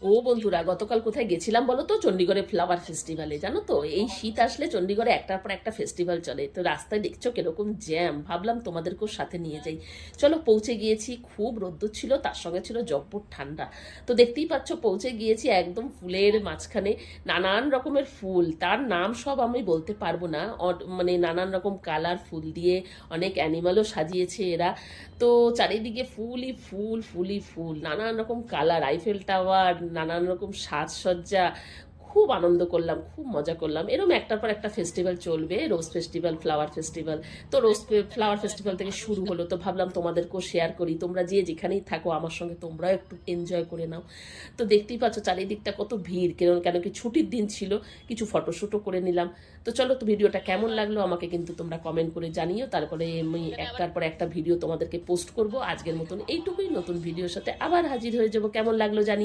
ও বন্ধুরা, গতকাল কোথায় গেছিলাম বলো তো? চণ্ডীগড়ে ফ্লাওয়ার ফেস্টিভ্যালে। জানো তো, এই শীত আসলে চণ্ডীগড়ে একটার পর একটা ফেস্টিভ্যাল চলে, তো রাস্তায় দেখছো কিরকম জ্যাম, ভাবলাম তোমাদেরকেও সাথে নিয়ে যাই। চলো, পৌঁছে গিয়েছি। খুব রোদ্দুর ছিল, তার সঙ্গে ছিল জব্বর ঠান্ডা। তো দেখতেই পাচ্ছ, পৌঁছে গিয়েছি একদম ফুলের মাঝখানে। নানান রকমের ফুল, তার নাম সব আমি বলতে পারবো না, মানে নানান রকম কালার ফুল দিয়ে অনেক অ্যানিমালও সাজিয়েছে এরা। তো চারিদিকে ফুলই ফুল, ফুলই ফুল, নানান রকম কালার, আইফেল টাওয়ার, নানান রকম সাজসজ্জা। খুব আনন্দ করলাম, খুব মজা করলাম। এরকম একটার পর একটা ফেস্টিভ্যাল চলবে, রোজ ফেস্টিভ্যাল, ফ্লাওয়ার ফেস্টিভ্যাল। তো ফ্লাওয়ার ফেস্টিভ্যাল থেকে শুরু হলো, তো ভাবলাম তোমাদেরকেও শেয়ার করি। তোমরা যে যেখানেই থাকো আমার সঙ্গে তোমরাও একটু এনজয় করে নাও। তো দেখতেই পাচ্ছ চারিদিকটা কত ভিড়, কেন কেন কি ছুটির দিন ছিল, কিছু ফটোশ্যুটও করে নিলাম। তো চলো, তো ভিডিওটা কেমন লাগলো আমাকে কিন্তু তোমরা কমেন্ট করে জানিও। তারপরে আমি একটার পর একটা ভিডিও তোমাদেরকে পোস্ট করব। আজকের মতন এইটুকুই, নতুন ভিডিওর সাথে আবার হাজির হয়ে যাব। কেমন লাগলো জানি।